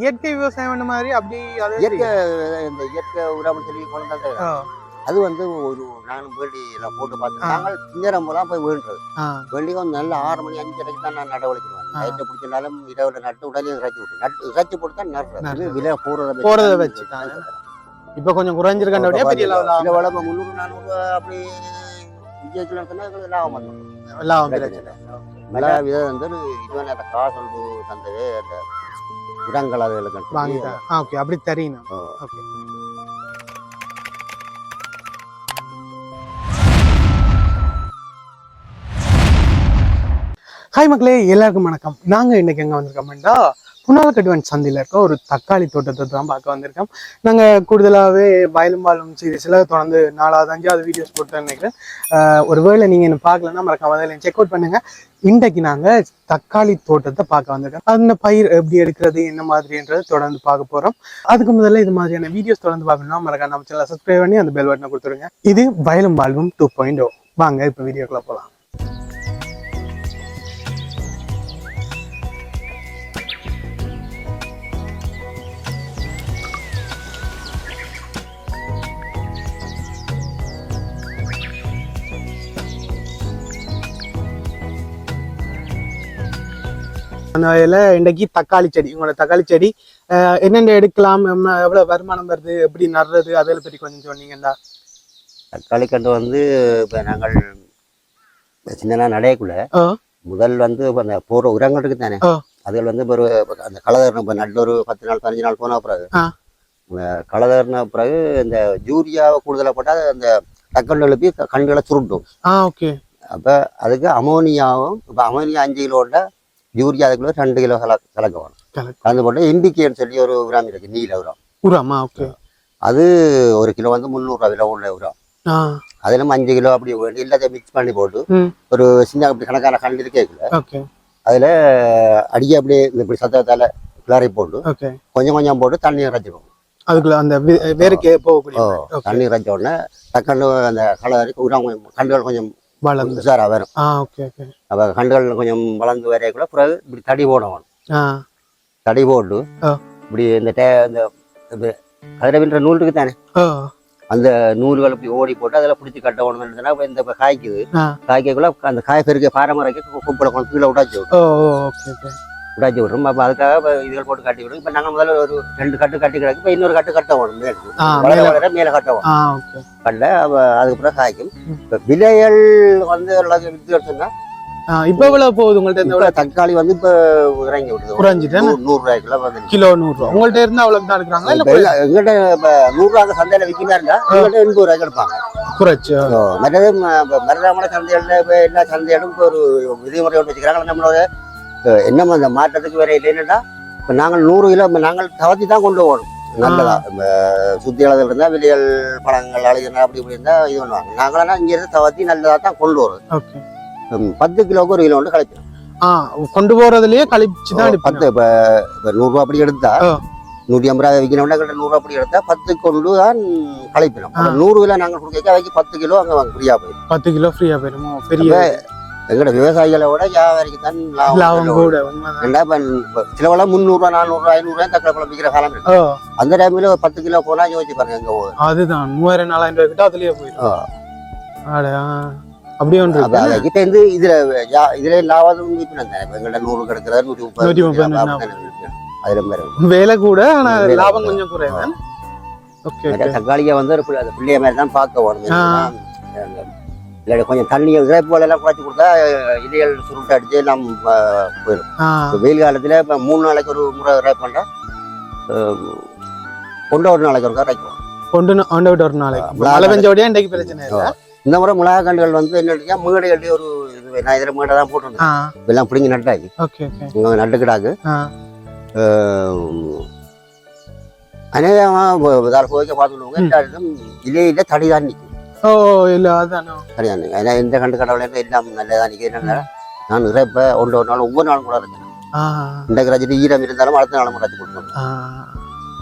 இயற்கை விவசாயம் பண்ண மாதிரி அப்படி இயற்கை இந்த இயற்கை உரம் சொல்லி கொண்டு வந்தது அது வந்து ஒரு நானும் வேண்டி எல்லாம் போட்டு பார்த்தேன். நாங்கள் சின்னரம் போலாம் போய் வேண்டுறது வேண்டி வந்து நல்ல 6 மணி 5:30 தான் நான் நடவடிக்கிறேன். நைட்டை பிடிச்சிருந்தாலும் இரவுல நட்டு உடனே இறைச்சி விட்டு இறைச்சி போட்டு தான் நடுறது விலை போறதை வச்சு இப்ப கொஞ்சம் குறைஞ்சிருக்கே பெரிய வளம் 300-400 அப்படி விஜயத்துல சொன்னா லாபம் நல்ல விதம் வந்து இதுவரை அந்த காசு வந்து தந்தது அந்த உரங்கள் அதுகளுக்கு அப்படி தெரியும். ஹாய் மக்களே, எல்லாருக்கும் வணக்கம். நாங்கள் இன்னைக்கு எங்கே வந்திருக்கோம்டா புனாலக்கட்டுவன் சந்தையில் இருக்க ஒரு தக்காளி தோட்டத்தை தான் பார்க்க வந்திருக்கோம். நாங்கள் கூடுதலாகவே வயலும் வாழும் சீரீஸில் தொடர்ந்து 4வது 5வது வீடியோஸ் போட்டு நினைக்கிறேன். ஒருவேளை நீங்கள் என்ன பார்க்கலன்னா மறக்காம அதில் செக் அவுட் பண்ணுங்கள். இன்றைக்கு நாங்கள் தக்காளி தோட்டத்தை பார்க்க வந்திருக்கோம். அந்த பயிர் எப்படி எடுக்கிறது என்ன மாதிரின்றது தொடர்ந்து பார்க்க போகிறோம். அதுக்கு முதல்ல இது மாதிரியான வீடியோஸ் தொடர்ந்து பார்க்கணும்னா மறக்காம நம்ம சேனலை சப்ஸ்கிரைப் பண்ணி அந்த பெல் பட்டனை கொடுத்துருங்க. இது வயலும் வாழ்வும் 2.0. வாங்க இப்போ வீடியோக்குள்ள போகலாம். அந்த வகையில் இன்றைக்கு தக்காளி செடி, உங்களோட தக்காளி செடி என்னென்ன எடுக்கலாம், எவ்வளோ வருமானம் வருது, எப்படி நடுறது, அதில் பற்றி கொஞ்சம் சொன்னீங்கடா. தக்காளி கண்டு வந்து இப்போ நாங்கள் சின்னதாக நடையக்குள்ள முதல் வந்து அந்த போகிற உரங்கள் இருக்கு தானே, அதில் வந்து ஒரு அந்த கலதர்ன இப்போ நல்ல ஒரு 10 நாள் 15 நாள் போன பிறகு கலதர்ன பிறகு இந்த யூரியாவை கூடுதலாக போட்டால் அந்த தக்காளி எழுப்பி கண்டுகளை சுருட்டும். ஓகே. அப்போ அதுக்கு அமோனியாவும் இப்போ அமோனியா 5 கிலோட யூரியா அதுக்குள்ள 2 கிலோ கலக்க வேணும். கலந்து போட்டு எம்பிகேன்னு சொல்லி ஒரு உரம் இருக்கு, நீல உரம். அது 1 கிலோ வந்து 300 விலை உள்ள உரம். அதுல 5 கிலோ அப்படி எல்லாத்தையும் மிக்ஸ் பண்ணி போட்டு ஒரு சின்ன அப்படி கணக்கான கண்டு இருக்கேக்குல அதுல அடிக்க அப்படியே இப்படி சத்தத்தால கிளறி போட்டு கொஞ்சம் கொஞ்சம் போட்டு தண்ணி இறைச்சிடும். அதுக்குள்ள அந்த வேருக்கு போகக்கூடிய தண்ணி இறைச்ச உடனே டக்குன்னு அந்த கலர் உரம் கண்டுகள் கொஞ்சம் உஷாரா வரும். அப்ப கண்டுகள் கொஞ்சம் வளர்ந்து வரைக்குள்ள பிறகு இப்படி தடி போடணும். தடி போட்டு இப்படி இந்த கதிரவின்ற நூல் இருக்கு தானே, அந்த நூல்கள் இப்படி ஓடி போட்டு அதில் பிடிச்சி கட்டணும்னா இந்த காய்க்குது காய்க்குள்ள அந்த காய் பெருக்க பாரம்பரிய குப்பலை கொண்டு கீழே உடாச்சி உடாச்சி விடுறோம். அப்போ அதுக்காக இதுகள் போட்டு கட்டி விடும். இப்போ நாங்கள் முதல்ல ஒரு 2 கட்டு கட்டி கிடக்கு. இப்போ இன்னொரு கட்டு கட்ட வேணும், மேலே கட்ட வேணும். கட்ட அதுக்கப்புறம் காய்க்கும். இப்போ விலைகள் வந்து வித்து சொன்னா இப்ப எவ்வளவு போகுது உங்கள்ட்ட? தக்காளி வந்து இப்ப இறங்கி விடுது, குறைஞ்சிட்டு 100 ரூபாய்க்குள்ள வந்து கிலோ 100 ரூபா. உங்கள்ட்ட இருந்தா அவ்வளவு தான் எடுக்கிறாங்க. எங்கள்கிட்ட 100 ரூபா சந்தையில விற்கிறா இருந்தா எங்கள்கிட்ட 80 ரூபாய்க்கு எடுப்பாங்க குறைச்சு. மற்றது மருதாமலை சந்தையில இப்ப எல்லா சந்தையிலும் இப்போ ஒரு விதிமுறை ஒன்று வச்சுக்கிறாங்க. நம்மளோட என்ன அந்த மாற்றத்துக்கு வேற இல்லைன்னா இப்ப நாங்கள் 100 கிலோ நாங்கள் தவத்தி தான் கொண்டு போகணும். நல்லதா சுத்தி அளவில் இருந்தா விலைகள் பழங்கள் அழுகினா அப்படி இப்படி இருந்தா இது பண்ணுவாங்க. நாங்களா இங்க இருந்து தவத்தி நல்லதா தான் கொண்டு வரும். 10 கிலோவுக்கு 1 கிலோ வந்து கழிப்போம். கொண்டு போறதுலயே கழிச்சுதான் 10 இப்ப 100 ரூபா அப்படி எடுத்தா 150 ரூபாய் விற்கணும். 100 ரூபா அப்படி எடுத்தா 10 கொண்டு தான் கழிப்பிடும். 100 கிலோ நாங்கள் கொடுக்க அவைக்கு 10 கிலோ அங்க ஃப்ரீயா போயிடும். 10 கிலோ ஃப்ரீயா போயிடும். பெரிய எங்களோட விவசாயிகளை விட வியாபாரிக்கு தான் லாபம் கூட. சிலவெல்லாம் 300 ரூபா 400 ரூபாய் 500 ரூபாய் தக்காளி பழம் விற்கிற காலம் இருக்கு. அந்த டைம்ல 10 கிலோ போனா யோசிச்சு பாருங்க எங்க போகுது. அதுதான் 3000 4000 ரூபாய் கிட்ட அதுலயே போயிடும். அப்படியே கிட்ட இருந்து இதுல லாபம் எங்கள்ட்ட 100 கிடக்குற 130 அதுல வேலை கூட, ஆனா லாபம் கொஞ்சம் குறையும். தக்காளியை வந்து அது பிள்ளைய மாதிரி தான் பார்க்க வேணும். கொஞ்சம் தண்ணியை போல எல்லாம் குறைச்சி கொடுத்தா இலைகள் சுருட்டு அடிச்சு நம்ம போயிடும். வெயில் காலத்துல இப்ப 3 நாளைக்கு ஒரு முறை ரைப் பண்ணா கொண்ட ஒரு நாளைக்கு ஒரு ரைக்கும் ஒரு நாளைக்கு மழை பெஞ்சோடய இன்றைக்கு பிரச்சனை இல்லை. இந்த முறை மிளகா கண்டுகள் வந்து என்ன மூகடை கட்டி ஒரு நான் இதில் மூகடை தான் போட்டிருந்தேன். இதெல்லாம் பிடிங்கி நட்டாக்கி நட்டுக்கிடாக்கு அநேகமாக போய்க்க பார்த்துடுவாங்க. இலையில தடிதான் நிற்கும். தடிதான் நிற்கும். ஏன்னா எந்த கண்டு கடவுள் எல்லாம் நல்லதான் நிற்கிறேன். நான் நிறைய ஒன்று ஒரு நாள் ஒவ்வொரு நாளும் கூட இருக்கேன். இன்றைக்கு ரசிட்டு ஈரம் இருந்தாலும் அடுத்த நாளும் ரசி கொடுக்கணும்.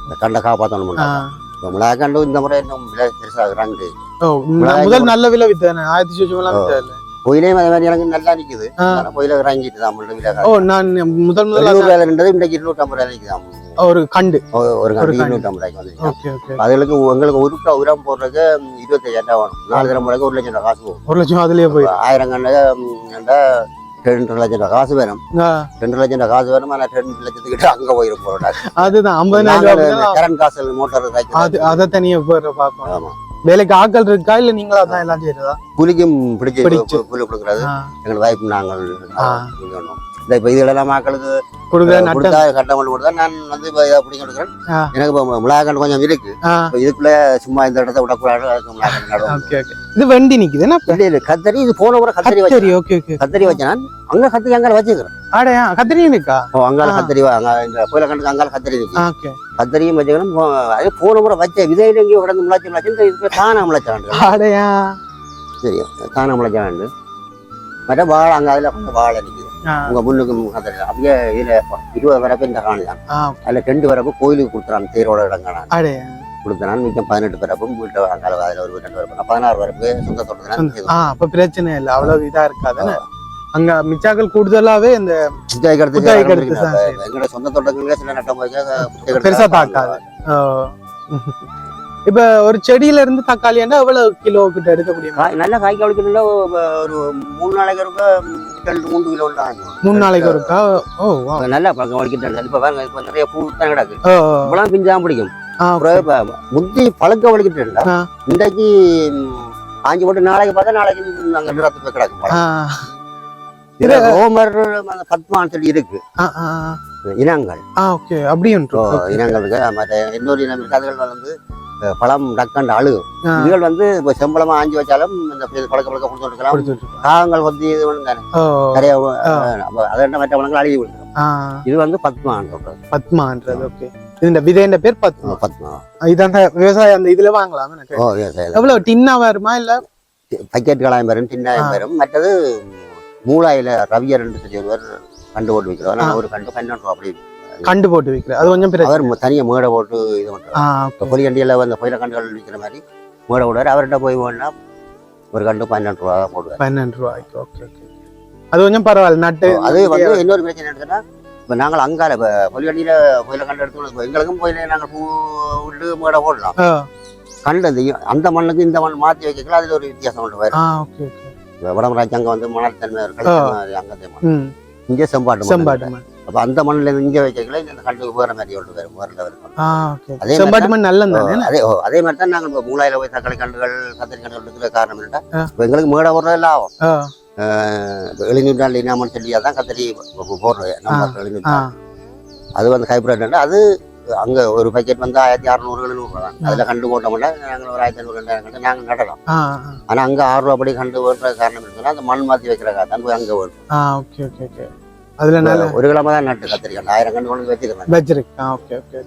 இந்த கண்டை காப்பாற்றணும். இப்போ மிளகா கண்டு இந்த முறை இன்னும் விலை பெருசாகிறாங்க. முதல் நல்ல விலை வித்தானே 1000 கோயிலையும் அதே மாதிரி எனக்கு நல்லா நிக்குது. கோயில இறங்கிட்டு தான் நான் முதல் ரூபாய் இருந்தது இன்றைக்கு 250 ரூபாய் நிக்குதான். ஒரு கண்டு ஒரு கண்டு கண்டு. 250 ரூபாய்க்கு வந்து ஓகே ஓகே அதுகளுக்கு உங்களுக்கு ஒரு ரூபா உரம் போடுறதுக்கு 25,000 ரூபா வேணும் 4 தினம் முறைக்கு 1 லட்சம் ரூபா காசு போகும் 1 லட்சம் அதுலயே போய் 1000 கண்டு 2 லட்சம் ரூபா காசு வேணும் 2 லட்சம் ரூபா காசு வேணும் ஆனா 2 லட்சத்துக்கிட்ட அங்க போயிடும் போறோம் அதுதான் 50,000 ரூபாய் கரண்ட் காசு மோட்டார் அது அதை தனியா போய் பார்க்கணும் ஆமா வேலைக்கு ஆட்கள் இருக்கா இல்ல நீங்களா தான் எல்லாம் செய்யறதா புலிக்கும் பிடிச்சி பிடிச்சு. புல்லு கொடுக்குறது ஆ. எங்களுக்கு வாய்ப்பு நாங்கள் ஆ. செய்யணும். இந்த இப்போ இதெல்லாம் மக்களுக்கு கொடுக்குற நட்டம் கொடுத்தா கட்டம் கொண்டு கொடுத்தா நான் வந்து இப்போ இதை பிடிக்க கொடுக்குறேன் ஆ. எனக்கு இப்போ மிளகாக்கண்டு கொஞ்சம் இருக்கு இப்போ இதுக்குள்ள சும்மா இந்த இடத்த விடக்கூடாது அதுக்கு மிளகாக்கண்டு நடுவோம் ஓகே ஓகே இது வண்டி நிக்குது என்ன இல்லை இல்லை கத்தரி இது போன முறை கத்தரி கத்தரி வச்சேன் ஓகே ஓகே கத்தரி வச்சேன் நான் அங்கே கத்தரி அங்கால வச்சுக்கிறேன் ஆடையா கத்தரியும் இருக்கா அங்கால ஆ. கத்தரி அங்கே இந்த கோயிலக்கண்டுக்கு அங்கால கத்தரி இருக்கு ஓகே கத்தரியும் வச்சுக்கணும் அதே போன முறை வச்ச விதையில எங்கேயோ கிடந்து முளைச்சு இந்த இதுக்கு தானா முளைச்சாண்டு ஆடையா சரி தானா முளைச்சாண்டு மற்ற வாழை அங்கே அதில் கொஞ்சம் வாழை நிற்குது உங்க முன்னுக்கு கத்தரி அப்படியே இதில் 20 வரப்பு இந்த காணலாம் அதில் 2 வரப்பு கோயிலுக்கு கொடுத்துறான் தேரோட இடங்கான ஆடையா கொடுத்தனான் மிச்சம் 18 வரப்பும் வீட்டு அங்கால அதில் ஒரு 2 வரப்பு 16 வரப்பு சொந்த தோட்டத்தில் அப்ப பிரச்சனை இல்லை அவ்வளவு இதா இருக்காதுன்னு அங்க மிச்சாக்கள் கூடுதலாவே இந்த புத்தாய்க்கு புத்தாய்க்கு அடுத்து எடுத்து தான் சரி. எங்களோட சொந்த தோட்டங்களே சில நட்டம் போய் பெருசா தாக்காது. இப்ப ஒரு செடியில இருந்து தக்காளி எவ்வளவு கிலோ கிட்ட எடுக்கக்கூடிய நல்ல காய்க்கு அவளுக்கு ஒரு 3 நாளைக்கு இருக்க 2-3 கிலோ 3 நாளைக்கு ஒருக்கா ஓ வா நல்லா பழக்கம் வலிக்கிட்டு இப்ப பாருங்க இப்ப நிறைய பூ தான் கிடக்கு ஓ இப்பெல்லாம் பிஞ்சாம பிடிக்கும் அப்புறம் இப்ப முத்தி பழக்க வலிக்கிட்டு ஆ. இன்றைக்கு ஆஞ்சி போட்டு நாளைக்கு பார்த்தா நாளைக்கு நாங்க நிறத்து போய் கிடக்கும் பழம். இதுல ரோமர் அந்த பத்மான்னு சொல்லி இருக்கு இனங்கள் ஓகே அப்படியும் இனங்கள் இருக்கு மற்ற இன்னொரு இனம் இருக்கு அதுகள் வந்து பழம் டக்கண்டு அழுகும் இதுகள் வந்து இப்போ செம்பளமா ஆஞ்சி வச்சாலும் இந்த பழக்க பழக்க கொடுத்து கொடுக்கலாம் காகங்கள் வந்து இது ஒன்று தானே நிறைய அதை மற்ற பழங்கள் அழுகி விடுறோம் இது வந்து பத்மான்னு சொல்றது பத்மான்றது ஓகே இந்த விதைன்ற பேர் பத்மா பத்மா இதான் விவசாயம் அந்த இதுல வாங்கலாம் எனக்கு ஓ எவ்வளவு டின்னா வருமா இல்ல பக்கெட் கலாயம் பெறும் டின்னாயம் பெறும் மற்றது மூளாயில ரவியர் என்று சொல்லி ஒருவர் கண்டு போட்டு வைக்கிறோம் நான் ஒரு கண்டு 12 ரூபா அப்படி கண்டு போட்டு விற்கிறேன் அது கொஞ்சம் அவர் தனியா மேடை போட்டு இது பண்றாரு பொலிகண்டியில அந்த கோயில கண்டுகள் விற்கிற மாதிரி மேடை போடுவார் அவர்கிட்ட போய் வேணா ஒரு கண்டு 12 ரூபா போடுவார் 12 ரூபாய்க்கு ஓகே ஓகே அது கொஞ்சம் பரவாயில்ல நட்டு அது வந்து இன்னொரு பிரச்சனை எடுத்துன்னா இப்போ நாங்கள் அங்கால இப்போ பொலிகண்டியில கோயில கண்டு எடுத்து எங்களுக்கும் கோயில நாங்கள் பூ விட்டு மேடை போடலாம் கண்டு அந்த மண்ணுக்கு இந்த மண் மாற்றி வைக்கலாம் அதுல ஒரு வித்தியாசம் கொண்டு வரும் வடமராஜ் அங்க வந்து மணல் தன்மை அங்கத்தை மண் இங்கே செம்பாட்டு மண் அப்ப அந்த மண்ணில இருந்து இங்க வைக்கல இந்த கண்டு வேற மாதிரி ஒன்று வரும் வேற வரும் அதே செம்பாட்டு மண் நல்ல அதே மாதிரி தான் நாங்கள் இப்போ மூளாயில போய் தக்காளி கண்டுகள் கத்திரி கண்டுகள் இருக்கிற காரணம் என்னட்டா இப்போ எங்களுக்கு மேடை போடுறதுல ஆகும் 700 நாள் இனாமன்னு சொல்லி அதான் கத்திரி போடுறது நம்ம 700 அது வந்து ஹைப்ரிட் அது அங்க ஒரு பேக்கெட் வந்து 1600 தான் அதுல கண்டு போட்டோம்னா நாங்கள் ஒரு 1500 கண்டு நாங்கள் நடலாம் ஆனா அங்க 6 ரூபா படி கண்டு போடுற காரணம் இருக்குன்னா அந்த மண் மாத்தி வைக்கிறக்கா தான் போய் அங்க வரும் அதுல ஒரு கிழமை தான் நட்டு கத்திரிக்காய் 1000 கண்டு கொண்டு வச்சிருக்கேன் ஓகே ஓகே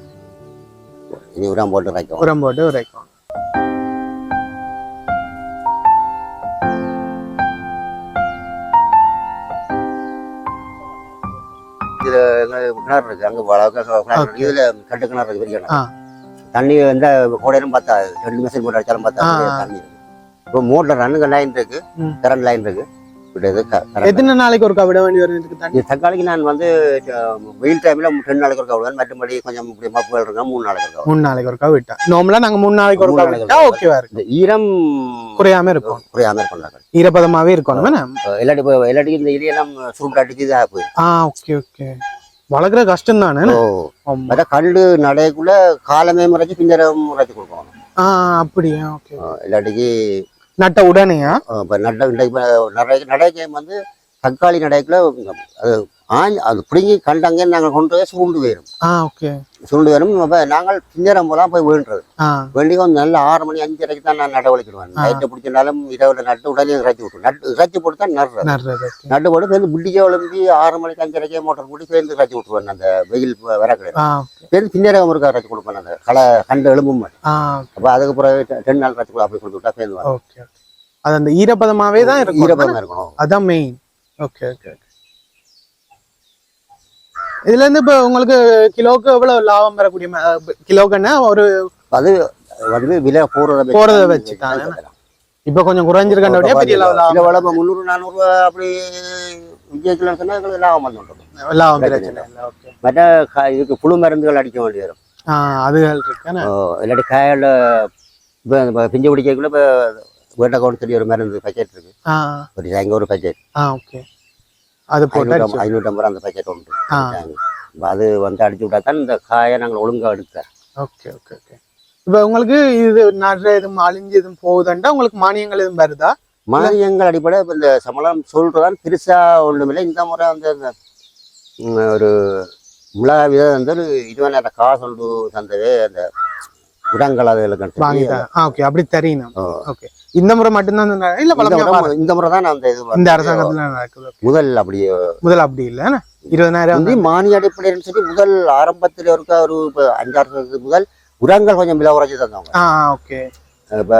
இனி உரம் போட்டு வைக்கும் உரம் போட்டு வைக்கும் இதுல கிணறு இருக்கு அங்க வளர்க்க இதுல கட்டு கிணறு இருக்கு பெரிய தண்ணி வந்து கோடையிலும் பார்த்தா 2 மிஷின் போட்டு அடிச்சாலும் பார்த்தா தண்ணி இப்போ மோட்டர் ரன்னுக்கு லைன் இருக்கு கரண்ட் லைன் இருக்கு எத்தனை நாளைக்கு ஒருக்கா விட வேண்டி வருது தக்காளிக்கு நான் வந்து வெயில் டைம்ல 2 நாளைக்கு ஒருக்கா விடுவேன் மற்றபடி கொஞ்சம் இப்படி மப்புகள் இருக்கா 3 நாளைக்கு இருக்கா 3 நாளைக்கு ஒருக்கா விட்டா நார்மலா நாங்க 3 நாளைக்கு ஒருக்கா விட்டா ஓகேவா இருக்கு ஈரம் குறையாம இருக்கும் ஈரப்பதமாவே இருக்கணும் எல்லாட்டி இந்த இதெல்லாம் சுருட்டு அடிச்சு இதாக போயிடும் ஓகே ஓகே வளர்க்குற கஷ்டம் தானே கண்டு நடைக்குள்ள காலமே முறைச்சு பின்னரம் முறைச்சு கொடுக்கணும் அப்படியா ஓகே எல்லாட்டிக்கு நட்ட உடனேயா இப்போ நடைக்கு வந்து தக்காளி நடைக்குள்ள அது அது பிடுங்கி கண்டங்க நாங்கள் கொண்டு போய் சுருண்டு போயிடும் ஓகே சுருண்டு வரும் நாங்கள் பின்னரம் போலாம் போய் வேண்டுறது வேண்டி கொஞ்சம் நல்ல 6 மணி 5:30 தான் நான் நடவடிக்கிடுவேன் நைட்டை பிடிச்சிருந்தாலும் இரவுல நட்டு உடனே இறைச்சி விட்டுருவேன் இறைச்சி போட்டு தான் நடுறது நட்டு போட்டு சேர்ந்து புட்டிக்கே விளம்பி 6 மணிக்கு 5:30 மோட்டர் போட்டு சேர்ந்து இறைச்சி விட்டுருவேன் அந்த வெயில் வர கிடையாது சேர்ந்து பின்னரம் ஒருக்கா இறைச்சி கொடுப்பேன் அந்த களை கண்டு எழும்பும் அப்போ அதுக்கு பிறகு 2 நாள் இறைச்சி அப்படி கொடுத்து விட்டா சேர்ந்து ஓகே அது அந்த ஈரப்பதமாவே தான் இருக்கும் ஈரப்பதமா இருக்கணும் அதான் மெயின் ஓகே ஓகே இதுல இருந்து இப்ப உங்களுக்கு கிலோக்கு எவ்வளவு லாபம் பெறக்கூடிய கிலோக்குன்னா ஒரு அது வந்து விலை போறத வச்சுட்டாங்க இப்ப கொஞ்சம் குறைஞ்சிருக்கா பெரிய லாபம் 300-400 அப்படி விஜய்க்குலாம் சொன்னா எங்களுக்கு லாபம் வந்துடும். லாபம் பிரச்சனை இல்லை. ஓகே. மற்ற இதுக்கு புழு மருந்துகள் அடிக்க வேண்டி வரும். அதுகள் இருக்கானே. இல்லாட்டி காயில் இப்போ பிஞ்சு பிடிக்கக்குள்ள இப்போ வீட்டை சொல்லி ஒரு மருந்து பக்கெட் இருக்கு. ஒரு தேங்க ஒரு பக்கெட். ஓகே. அது போட்டு 550 அந்த பக்கெட் உண்டு. அது வந்து அடிச்சு விட்டா தான் இந்த காயை நாங்கள் ஒழுங்கா எடுக்கிறோம். Okay okay okay. இப்போ உங்களுக்கு இது நடுற எதுவும் அழிஞ்சு எதுவும் போகுதுண்டா உங்களுக்கு மானியங்கள் எதுவும் வருதா? மானியங்கள் அடிப்படை இப்போ இந்த சம்பளம் சொல்றதான் பெருசா ஒண்ணுமில்லை. இந்த முறை வந்து ஒரு மிளகா விதை வந்து ஒரு 20,000 காசு ஒன்று தந்தது அந்த உரங்கள் அதுகளுக்கு வாங்கிட்டேன். ஓகே, அப்படி தெரியணும். ஓகே. இந்த முறை மட்டும்தான் இல்ல இந்த முறை தான் அந்த இது இந்த அரசாங்கத்துல நடக்குது. முதல் அப்படி இல்ல 20,000 மானிய அடிப்படைன்னு சொல்லி முதல் ஆரம்பத்துல இருக்க ஒரு 5-6 வருஷத்துக்கு முதல் உரங்கள் கொஞ்சம் விலை குறைச்சி தந்தாங்க. ஓகே. இப்ப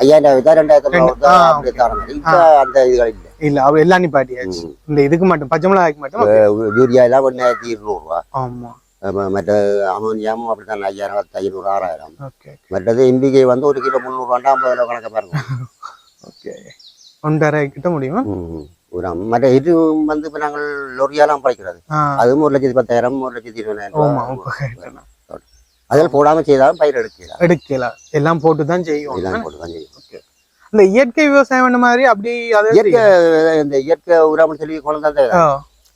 5,000 2,000 அப்படி தரணும். இப்ப அந்த இதுகள் இல்லை. இல்ல அவ எல்லாம் நிப்பாட்டியாச்சு. இந்த இதுக்கு மட்டும் பச்சை மிளகாய்க்கு மட்டும் யூரியா எல்லாம் 1,200 ரூபா. ஆமா. மற்ற அமோனியாவும் அப்படித்தான் 5,000 500 6,000. மற்றது எம்பிகை வந்து 1 கிலோ 300 ரூபா 50 கிலோ கணக்க பாருங்க. ஓகே. 1.5 கிட்ட முடியுமா? உரம் மற்ற இது வந்து இப்ப நாங்கள் லொரியாலாம் படைக்கிறது. அதுவும் 1,10,000 1,20,000. அதில் போடாம செய்தாலும் பயிர் எடுக்கலாம். எல்லாம் போட்டுதான் செய்யும். இந்த இயற்கை விவசாயம் பண்ண மாதிரி அப்படி இந்த இயற்கை உரம் சொல்லி குழந்தை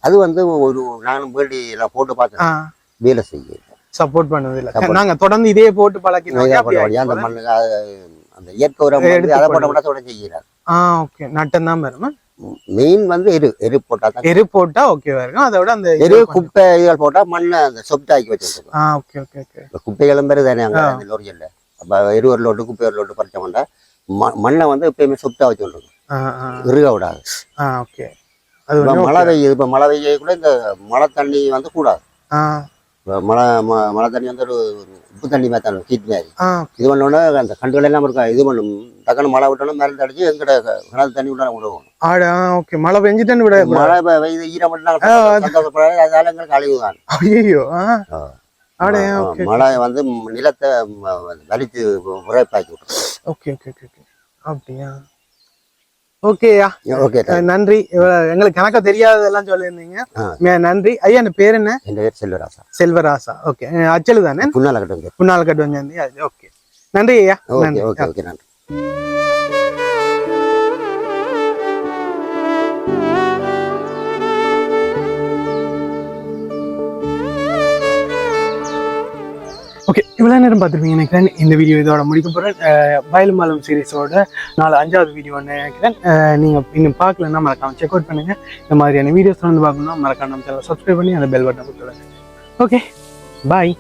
அது வந்து ஒரு நானும் வேண்டி எல்லாம் போட்டு பார்த்தேன். வேலை செய்ய சப்போர்ட் பண்ணது இல்லை. நாங்க தொடர்ந்து இதே போட்டு பழக்கினோம். அந்த மண்ணு அந்த இயற்கை உரம் அதை போட்ட செய்யறாரு. ஓகே. நட்டம் தான் வருமா? மெயின் வந்து எரு போட்டா ஓகேவா இருக்கும். அதை விட அந்த குப்பை இதுகள் போட்டா மண்ணை அந்த சொப்டாக்கி வச்சிருக்கோம். Okay okay okay. குப்பைகளும் பேரு தானே அங்க அந்த லோரியல்ல. அப்ப எரு ஒரு லோட்டு குப்பை ஒரு லோட்டு பறிச்சோம்னா மண்ணை வந்து எப்பயுமே சொப்டா வச்சுருக்கோம். இருக விடாது. ஓகே. மழை பெய்யுது. இப்ப மழை பெய்ய கூட இந்த மழை தண்ணி வந்து கூடாது. மழை தண்ணி வந்து ஒரு உப்பு தண்ணி மாதிரி ஹீட் மாதிரி இது பண்ணோன்னா அந்த கண்டுகள் எல்லாம் இருக்கும். இது பண்ணும் டக்குனு மழை விட்டோம்னா மருந்து அடிச்சு எங்கட கிணறு தண்ணி விட விடுவோம். ஓகே. மழை பெஞ்சிட்டு விட மழை பெய்யுது ஈரம் சந்தோஷப்படாது. அதனால எங்களுக்கு அழிவு தான். ஐயோ. மழை வந்து நிலத்தை வலித்து உரைப்பாக்கி விட்டுரும். Okay okay okay. அப்படியா? ஓகேயா. ஓகே. நன்றி. எங்களுக்கு கணக்கா தெரியாததெல்லாம் சொல்லியிருந்தீங்க. நன்றி ஐயா. என் பேர் என்ன? என் பேர் செல்வராசா. செல்வராசா. ஓகே. அச்சலு தானே? புன்னாலக்கட்டு வந்து. ஓகே. நன்றி ஐயா. நன்றி. ஓகே. இவ்வளோ நேரம் பார்த்துருப்பீங்க நினைக்கிறேன். இந்த வீடியோ இதோட முடிக்க போகிறேன். வயலும் மாலும் சீரீஸோட 5வது வீடியோன்னு நினைக்கிறேன். நீங்கள் இன்னும் பார்க்கலன்னா மறக்காமல் செக் அவுட் பண்ணுங்கள். இந்த மாதிரியான வீடியோஸ் வந்து பார்க்கணும்னா மறக்காம நம்ம சேனலை சப்ஸ்கிரைப் பண்ணி அந்த பெல் பட்டனை கொடுத்துருங்க. ஓகே. பாய்.